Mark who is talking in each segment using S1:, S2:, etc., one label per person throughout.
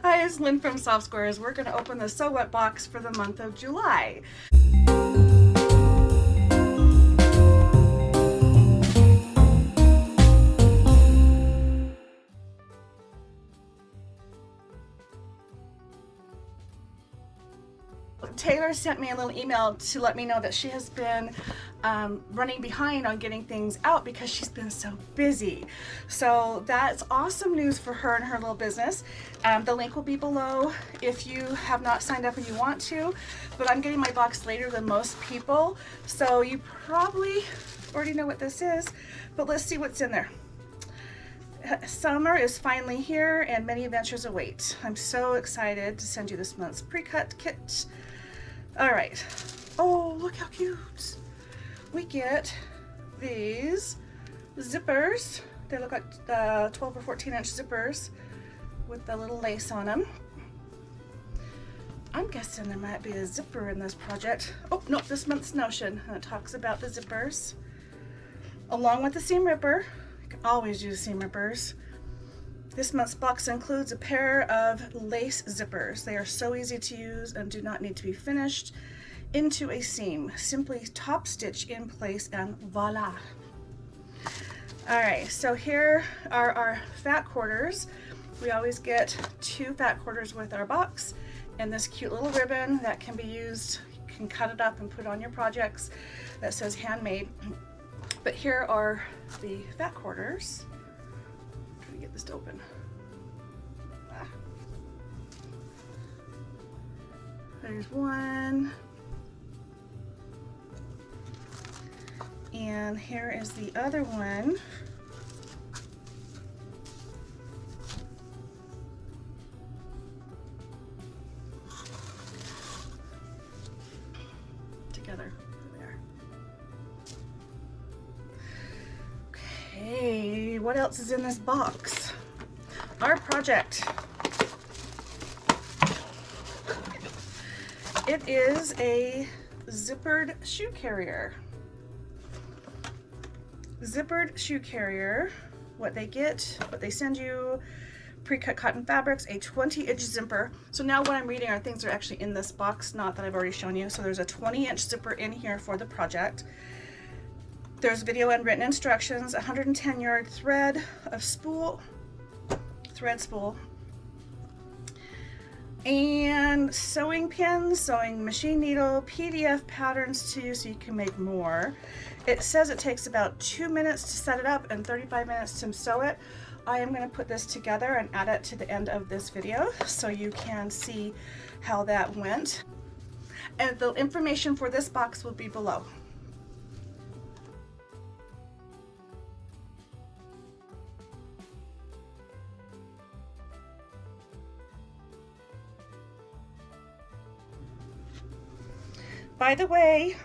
S1: Hi, it's Lynn from Soft Squares. We're going to open the Sew What box for the month of July. Taylor sent me a little email to let me know that she has been running behind on getting things out because she's been so busy. So that's awesome news for her and her little business. The link will be below if you have not signed up and you want to, but I'm getting my box later than most people, so you probably already know what this is, but let's see what's in there. Summer is finally here and many adventures await. I'm so excited to send you this month's pre-cut kit. All right. Oh, look how cute. We get these zippers. They look like 12 or 14-inch zippers with the little lace on them. I'm guessing there might be a zipper in this project. Oh, no, this month's notion. And it talks about the zippers. Along with the seam ripper. You can always use seam rippers. This month's box includes a pair of lace zippers. They are so easy to use and do not need to be finished into a seam. Simply top stitch in place and voila. All right, so here are our fat quarters. We always get 2 fat quarters with our box and this cute little ribbon that can be used. You can cut it up and put it on your projects that says handmade. But here are the fat quarters. Trying to get this to open. There's one. And here is the other one. Together. There. Okay, what else is in this box? Our project. It is a zippered shoe carrier. Zippered shoe carrier. What they send you, pre-cut cotton fabrics, a 20-inch zipper. So now what I'm reading are things that are actually in this box, not that I've already shown you. So there's a 20-inch zipper in here for the project. There's video and written instructions, 110-yard thread of spool, thread spool, and sewing pins, sewing machine needle, PDF patterns too, so you can make more. It says it takes about 2 minutes to set it up and 35 minutes to sew it. I am going to put this together and add it to the end of this video so you can see how that went. And the information for this box will be below. By the way,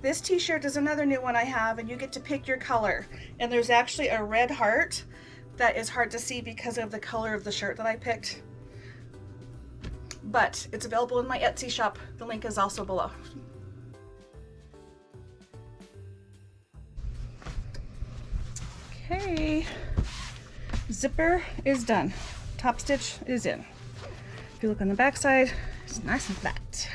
S1: this t-shirt is another new one I have, and you get to pick your color. And there's actually a red heart that is hard to see because of the color of the shirt that I picked. But it's available in my Etsy shop. The link is also below. Okay, zipper is done. Top stitch is in. If you look on the back side, it's nice and flat.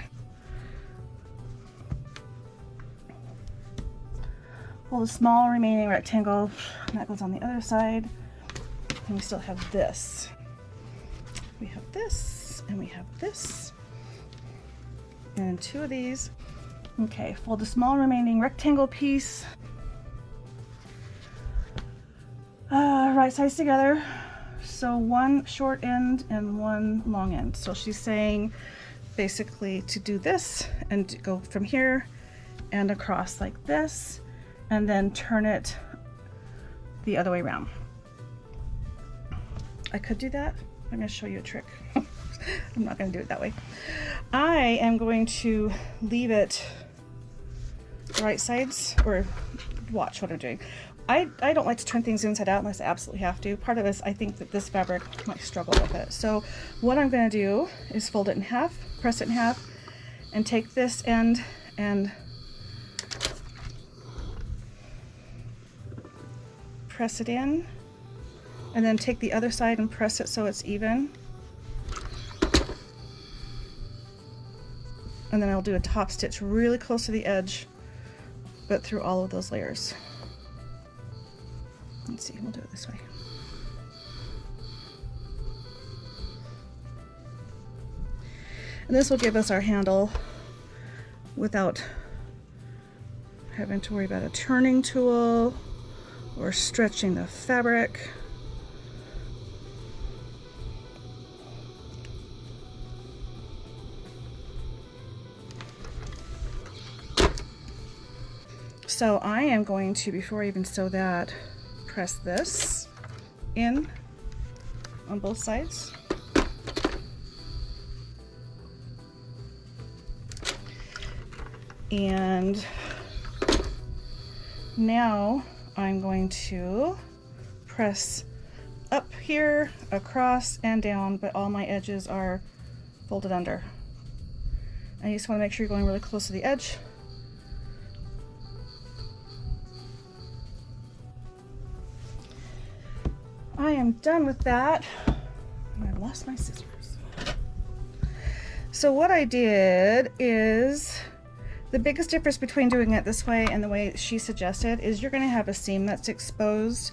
S1: Pull the small remaining rectangle, that goes on the other side. And we still have this. We have this, and we have this. And 2 of these. Okay, fold the small remaining rectangle piece. Right sides together. So 1 short end and 1 long end. So she's saying basically to do this and to go from here and across like this, and then turn it the other way around. I could do that. I'm going to show you a trick. I'm not going to do it that way. I am going to leave it right sides, or watch what I'm doing. I don't like to turn things inside out unless I absolutely have to. Part of it is I think that this fabric might struggle with it. So what I'm going to do is fold it in half, press it in half, and take this end and press it in, and then take the other side and press it so it's even. and then I'll do a top stitch really close to the edge, but through all of those layers. Let's see, we'll do it this way. And this will give us our handle without having to worry about a turning tool or stretching the fabric. So I am going to, before I even sew that, press this in on both sides. And now I'm going to press up here, across, and down, but all my edges are folded under. I just want to make sure you're going really close to the edge. I am done with that. I lost my scissors. So what I did is, the biggest difference between doing it this way and the way she suggested is you're going to have a seam that's exposed.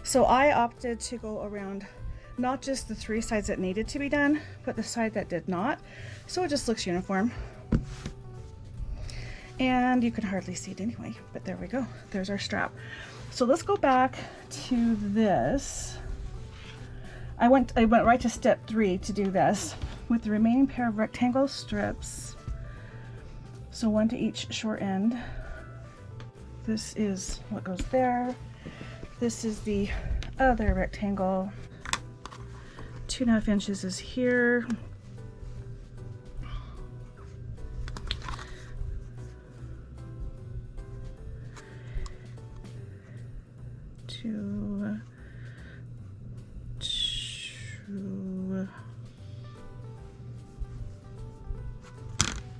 S1: So I opted to go around not just the 3 sides that needed to be done, but the side that did not. So it just looks uniform. And you can hardly see it anyway, but there we go. There's our strap. So let's go back to this. I went right to step 3 to do this with the remaining pair of rectangle strips. So 1 to each short end. This is what goes there. This is the other rectangle. 2.5 inches is here.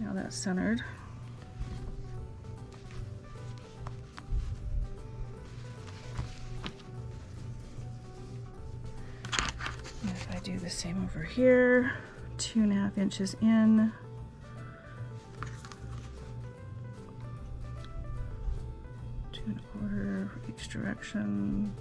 S1: Now that's centered. And if I do the same over here, 2.5 inches in. Two and a quarter each direction.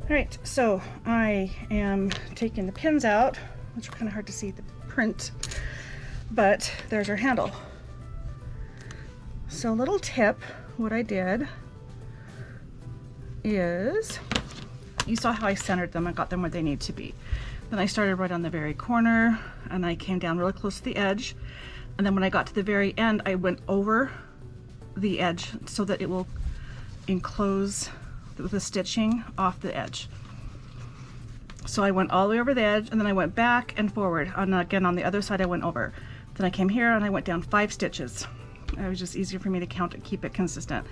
S1: All right, so I am taking the pins out, which are kind of hard to see the print, but there's our handle. So a little tip, what I did is, you saw how I centered them, I got them where they need to be. Then I started right on the very corner and I came down really close to the edge. And then when I got to the very end, I went over the edge so that it will enclose the stitching off the edge. So I went all the way over the edge and then I went back and forward. And again, on the other side I went over. Then I came here and I went down 5 stitches. It was just easier for me to count and keep it consistent.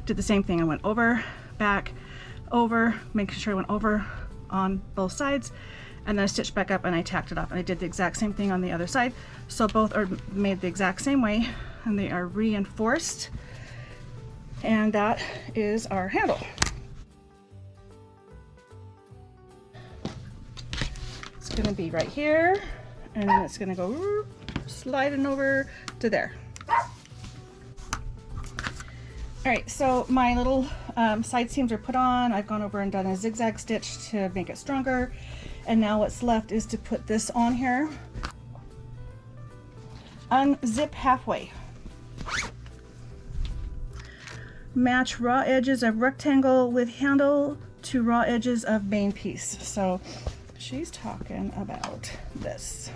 S1: Did the same thing. I went over, back, over, making sure I went over on both sides, and then I stitched back up and I tacked it up. And I did the exact same thing on the other side. So both are made the exact same way and they are reinforced. And that is our handle. It's going to be right here, and then it's going to go sliding over to there. All right, so my little side seams are put on. I've gone over and done a zigzag stitch to make it stronger. And now what's left is to put this on here. Unzip halfway. Match raw edges of rectangle with handle to raw edges of main piece. So she's talking about this.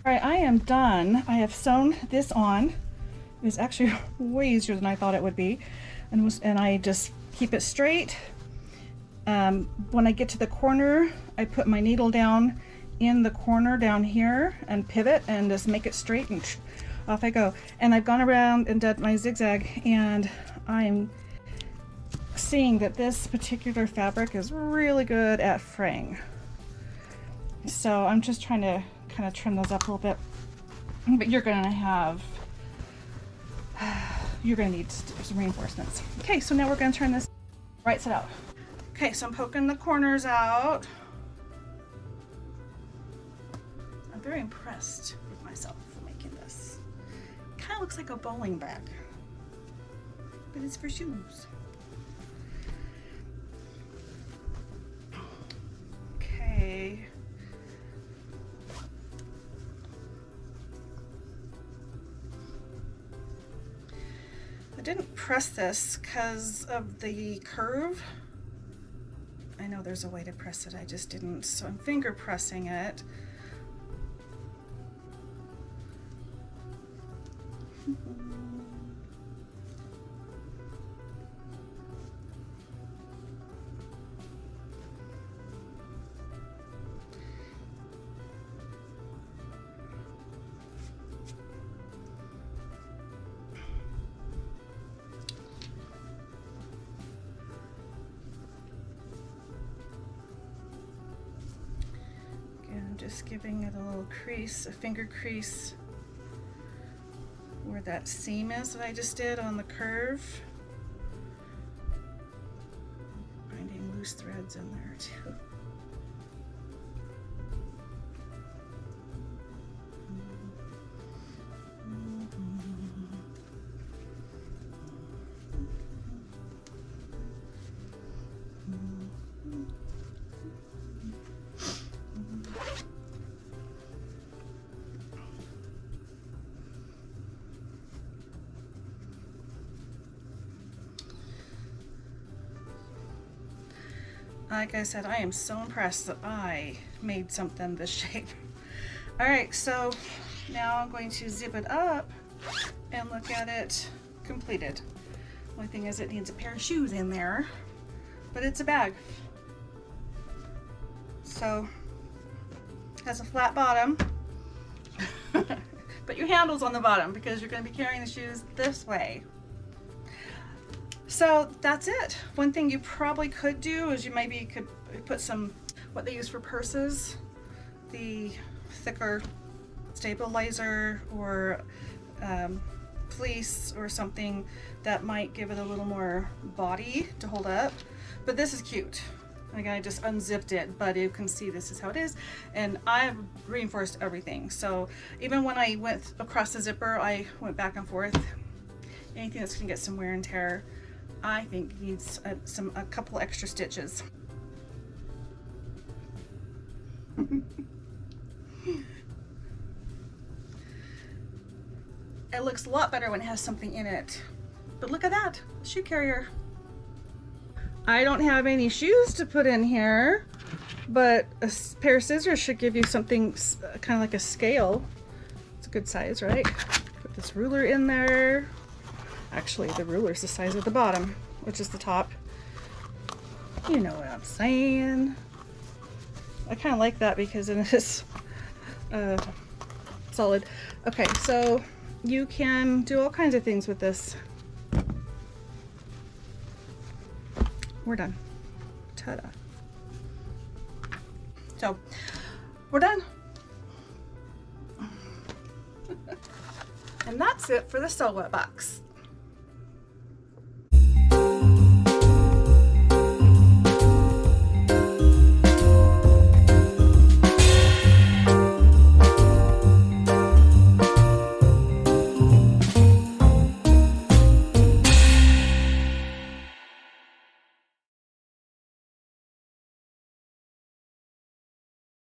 S1: All right, I am done. I have sewn this on. It was actually way easier than I thought it would be. And I just keep it straight. When I get to the corner, I put my needle down in the corner down here and pivot and just make it straight, and off I go. And I've gone around and done my zigzag, and I'm seeing that this particular fabric is really good at fraying. So I'm just trying to kind of trim those up a little bit. But you're gonna need some reinforcements. Okay, so now we're gonna turn this right side out. Okay, so I'm poking the corners out. I'm very impressed with myself for making this. It kind of looks like a bowling bag, but it's for shoes. Okay. I didn't press this because of the curve. I know there's a way to press it, I just didn't, so I'm finger pressing it. Just giving it a little crease, a finger crease where that seam is that I just did on the curve. Finding loose threads in there too. Like I said, I am so impressed that I made something this shape. All right, so now I'm going to zip it up and look at it completed. Only thing is it needs a pair of shoes in there, but it's a bag. So it has a flat bottom, but your handle's on the bottom because you're going to be carrying the shoes this way. So that's it. One thing you probably could do is you maybe could put some, what they use for purses, the thicker stabilizer or fleece or something that might give it a little more body to hold up. But this is cute. Again, I just unzipped it, but you can see this is how it is. And I've reinforced everything. So even when I went across the zipper, I went back and forth. Anything that's gonna get some wear and tear, I think needs a couple extra stitches. It looks a lot better when it has something in it. But look at that, shoe carrier. I don't have any shoes to put in here, but a pair of scissors should give you something kind of like a scale. It's a good size, right? Put this ruler in there. Actually, the ruler's the size of the bottom, which is the top. You know what I'm saying. I kind of like that because it is solid. Okay, so you can do all kinds of things with this. We're done. Ta-da. So, we're done. And that's it for the Sew It box.